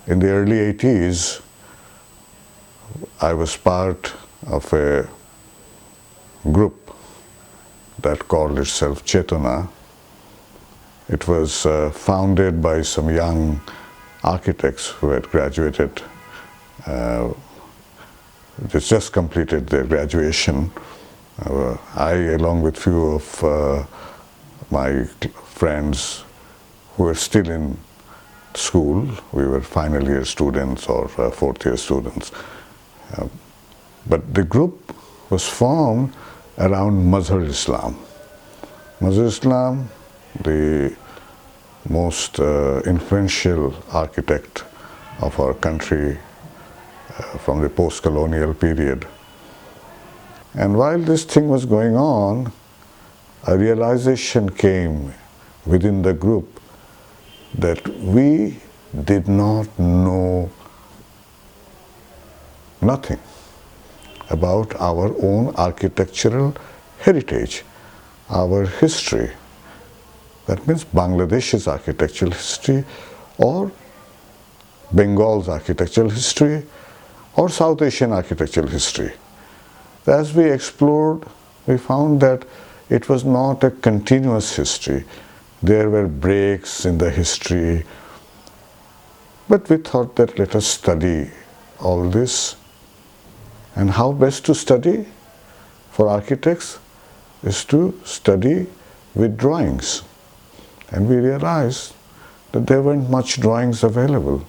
In the early 80s, I was part of a group that called itself Chetana. It was founded by some young architects who had graduated, just completed their graduation. I, along with few of my friends who were still in school, we were final year students or fourth year students. But the group was formed around Mazhar Islam. Mazhar Islam, the most influential architect of our country from the post-colonial period. And while this thing was going on, a realization came within the group that we did not know nothing about our own architectural heritage, our history. That means Bangladesh's architectural history, or Bengal's architectural history, or South Asian architectural history. As we explored, we found that it was not a continuous history. There were breaks in the history, but we thought that let us study all this. And how best to study for architects is to study with drawings. And we realized that there weren't much drawings available.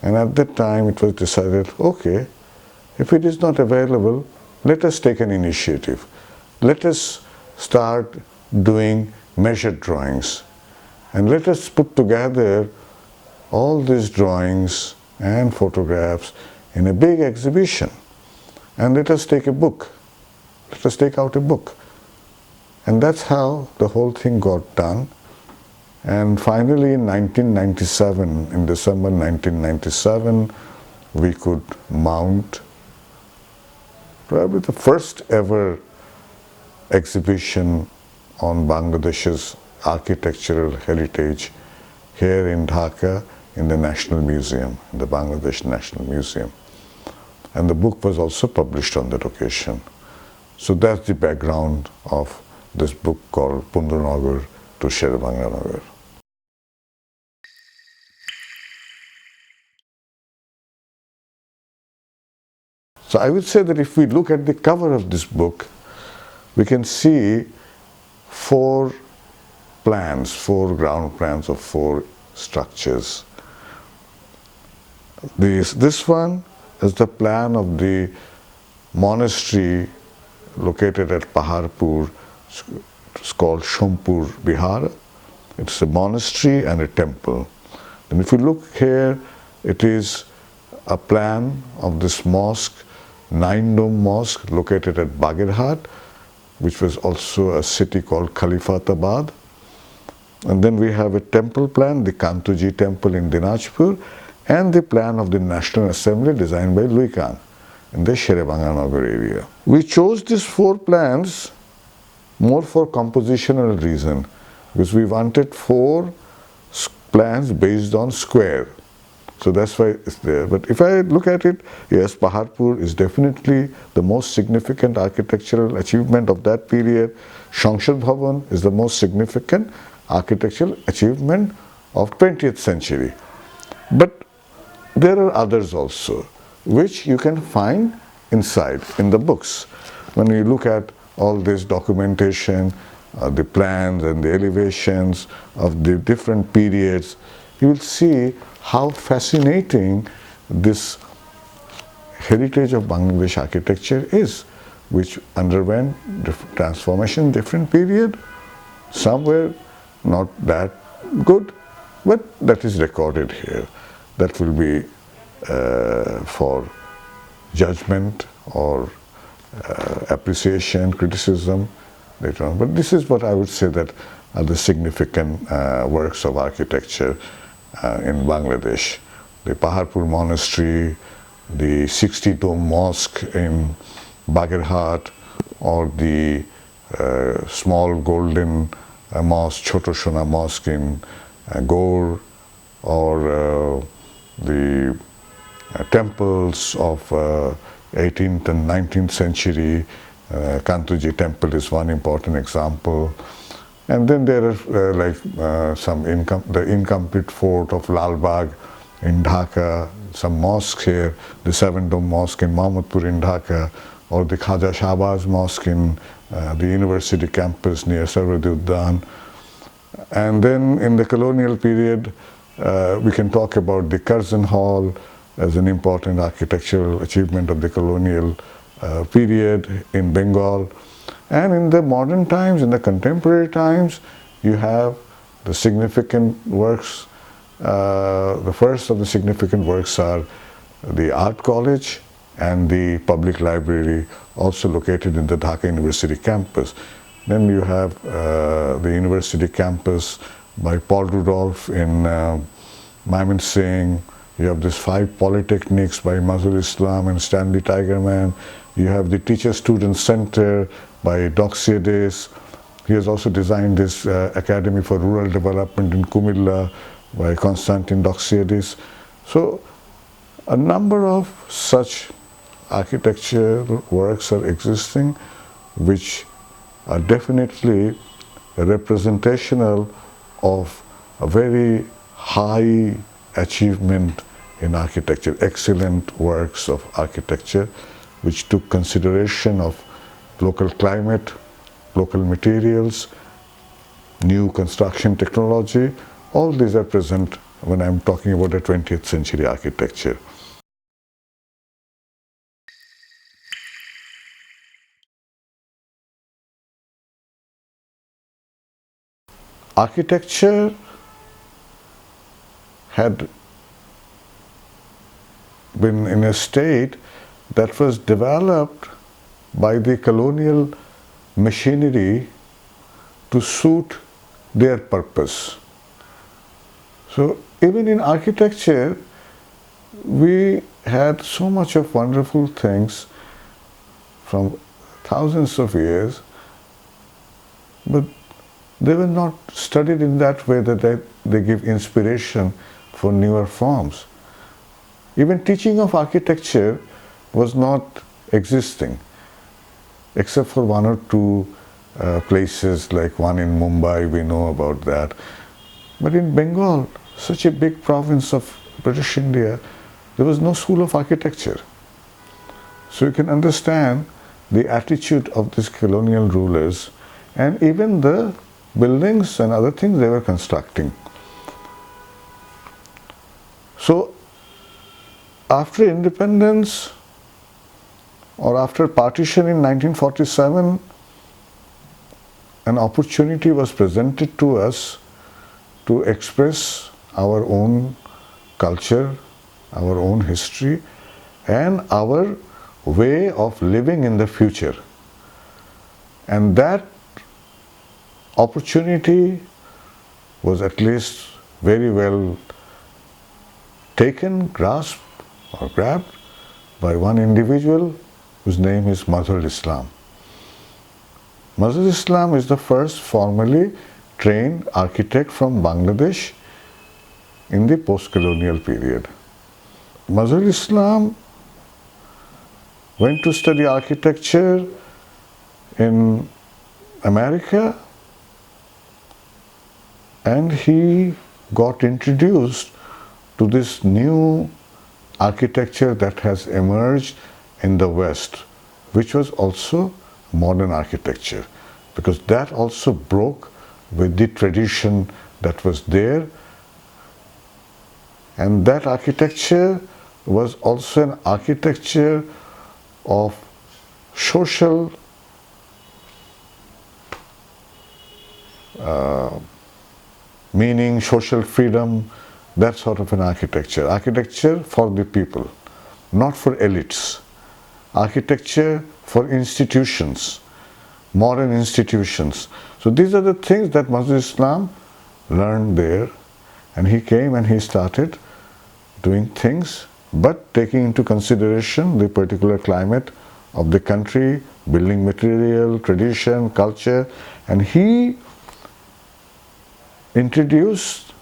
And at that time it was decided, okay, if it is not available, let us take an initiative. Let us start doing measured drawings. And let us put together all these drawings and photographs in a big exhibition. And let us take a book. Let us take out a book. And that's how the whole thing got done. And finally in 1997, in December 1997, we could mount probably the first ever exhibition on Bangladesh's architectural heritage here in Dhaka in the National Museum, in the Bangladesh National Museum. And the book was also published on that occasion. So that's the background of this book called Pundranagar to Sherebangla Nagar. So I would say that if we look at the cover of this book, we can see four plans, four ground plans of four structures. This one is the plan of the monastery located at Paharpur. It's called Shompur Bihar. It's a monastery and a temple. And if you look here, it is a plan of this mosque, nine-dome mosque located at Bagirhat, which was also a city called Khalifatabad. And then we have a temple plan, the Kantuji temple in Dinajpur, and the plan of the National Assembly designed by Louis Kahn in the Sherebangla Nagar area. We chose these four plans more for compositional reason, because we wanted four plans based on square. So that's why it's there. But if I look at it, yes, Paharpur is definitely the most significant architectural achievement of that period. Sangsad Bhavan is the most significant architectural achievement of 20th century. But there are others also, which you can find inside in the books. When you look at all this documentation, the plans and the elevations of the different periods, you will see how fascinating this heritage of Bangladesh architecture is, which underwent transformation in different period. Some were not that good, but that is recorded here. That will be for judgment or appreciation, criticism later on. But this is what I would say that are the significant works of architecture in Bangladesh. The Paharpur Monastery, the 60-dome mosque in Bagirhat, or the small golden mosque, Choto Shona Mosque in Gaur, or the temples of 18th and 19th century. Kantuji temple is one important example. And then there are the incomplete fort of Lal Bagh in Dhaka, some mosques here, the Seven Dome Mosque in Mahmudpur in Dhaka, or the Khaja Shahbaz Mosque in the university campus near Sarvadi Uddan. And then in the colonial period, we can talk about the Curzon Hall as an important architectural achievement of the colonial period in Bengal. And in the modern times, in the contemporary times, you have the significant works. The first of the significant works are the Art College and the Public Library, also located in the Dhaka University campus. Then you have the university campus by Paul Rudolph in Mymensingh. You have these 5 polytechnics by Mazhar Islam and Stanley Tigerman. You have the Teacher-Student Center by Doxiades. He has also designed this Academy for Rural Development in Kumilla by Constantine Doxiades. So a number of such architectural works are existing, which are definitely representational of a very high achievement in architecture, excellent works of architecture, which took consideration of local climate, local materials, new construction technology. All these are present when I'm talking about the 20th century architecture. Architecture had been in a state that was developed by the colonial machinery to suit their purpose. So even in architecture, we had so much of wonderful things from thousands of years, but they were not studied in that way that they give inspiration for newer forms. Even teaching of architecture was not existing, except for 1 or 2 places, like one in Mumbai, we know about that. But in Bengal, such a big province of British India, there was no school of architecture. So you can understand the attitude of these colonial rulers, and even the buildings and other things they were constructing. So after independence, or after partition in 1947, an opportunity was presented to us to express our own culture, our own history, and our way of living in the future. And that opportunity was at least very well taken, grasped, or grabbed by one individual whose name is Mazhar Islam. Mazhar Islam is the first formally trained architect from Bangladesh in the post-colonial period. Mazhar Islam went to study architecture in America, and he got introduced to this new architecture that has emerged in the West, which was also modern architecture, because that also broke with the tradition that was there. And that architecture was also an architecture of social meaning, social freedom, that sort of an architecture. Architecture for the people, not for elites. Architecture for institutions, modern institutions. So these are the things that Mazhar Islam learned there, and he came and he started doing things, but taking into consideration the particular climate of the country, building material, tradition, culture, and he introduced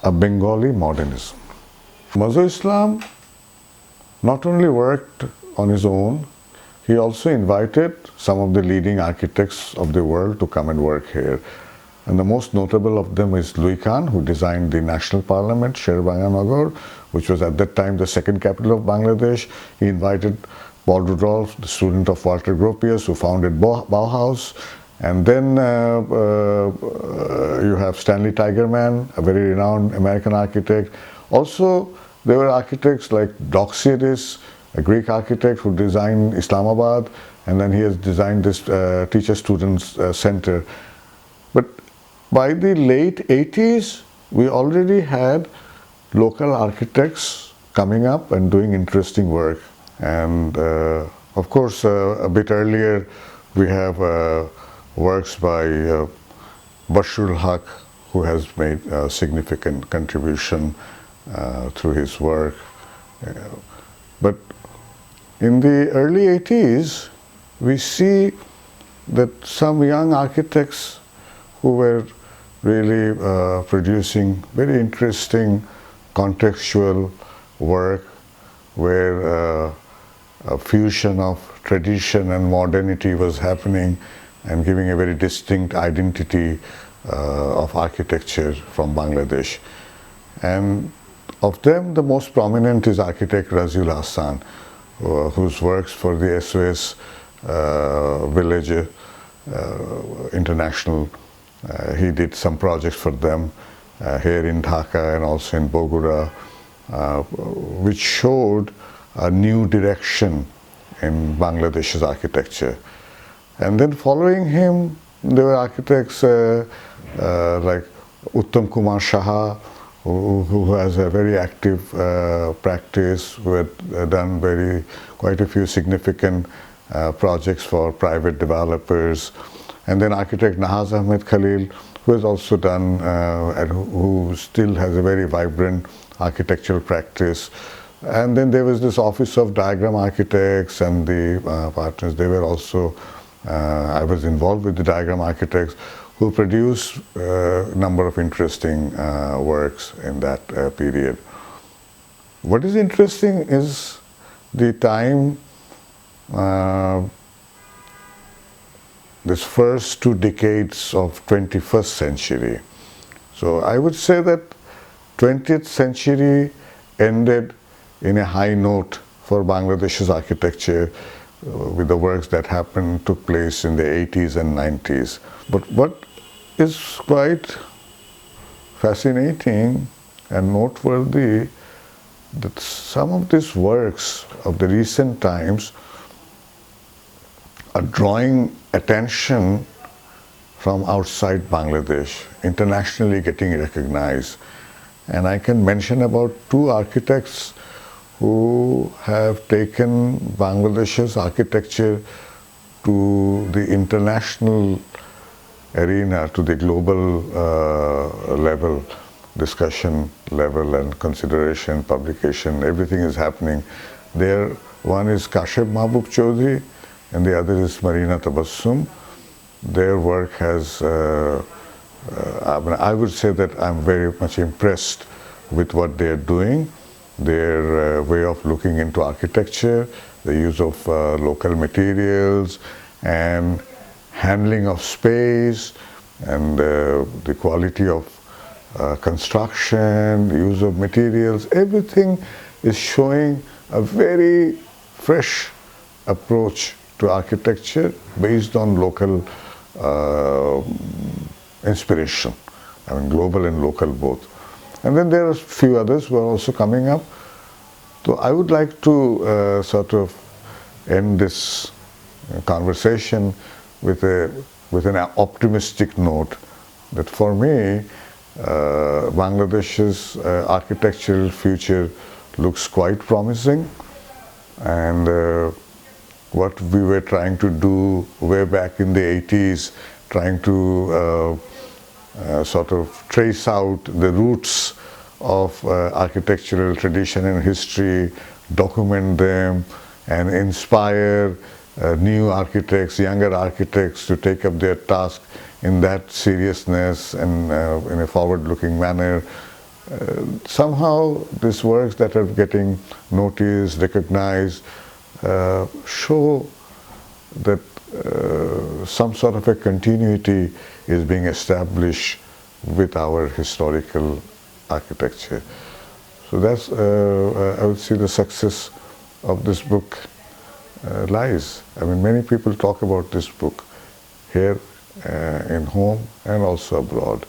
a Bengali modernism. Mazhar Islam not only worked on his own, he also invited some of the leading architects of the world to come and work here. And the most notable of them is Louis Khan, who designed the National Parliament, Sherebangla Nagar, which was at that time the second capital of Bangladesh. He invited Paul Rudolph, the student of Walter Gropius, who founded Bauhaus. And then you have Stanley Tigerman, a very renowned American architect. Also, there were architects like Doxiadis, a Greek architect who designed Islamabad, and then he has designed this teacher-students center. But by the late 80s, we already had local architects coming up and doing interesting work. And of course, a bit earlier, we have works by Bashrul Haq, who has made a significant contribution through his work. But in the early 80s, we see that some young architects who were really producing very interesting contextual work where a fusion of tradition and modernity was happening and giving a very distinct identity of architecture from Bangladesh. And of them, the most prominent is architect Raziul Hassan, whose works for the SOS Village International, he did some projects for them here in Dhaka and also in Bogura, which showed a new direction in Bangladesh's architecture. And then following him, there were architects like Uttam Kumar Shaha, who has a very active practice, who had done quite a few significant projects for private developers. And then architect Nahaz Ahmed Khalil, who has also done, and who still has a very vibrant architectural practice. And then there was this Office of Diagram Architects and the partners. They were also, I was involved with the diagram architects, who produced a number of interesting works in that period. What is interesting is the time, this first 2 decades of 21st century. So I would say that 20th century ended in a high note for Bangladesh's architecture with the works that took place in the 80s and 90s. But what is quite fascinating and noteworthy that some of these works of the recent times are drawing attention from outside Bangladesh, internationally getting recognized. And I can mention about 2 architects who have taken Bangladesh's architecture to the international arena, to the global level, discussion level and consideration, publication, everything is happening there. One is Kashif Mahbub Chaudhry and the other is Marina Tabassum. Their work has, I would say that I'm very much impressed with what they're doing, their way of looking into architecture, the use of local materials and handling of space and the quality of construction, use of materials, everything is showing a very fresh approach to architecture based on local inspiration, I mean global and local both. And then there are a few others who are also coming up. So I would like to sort of end this conversation with an optimistic note that for me, Bangladesh's architectural future looks quite promising, and what we were trying to do way back in the 80s, trying to sort of trace out the roots of architectural tradition and history, document them, and inspire new architects, younger architects to take up their task in that seriousness and in a forward-looking manner. somehow these works that are getting noticed, recognized, show that some sort of a continuity is being established with our historical architecture. So that's, I would say, the success of this book lies. I mean, many people talk about this book here in home and also abroad.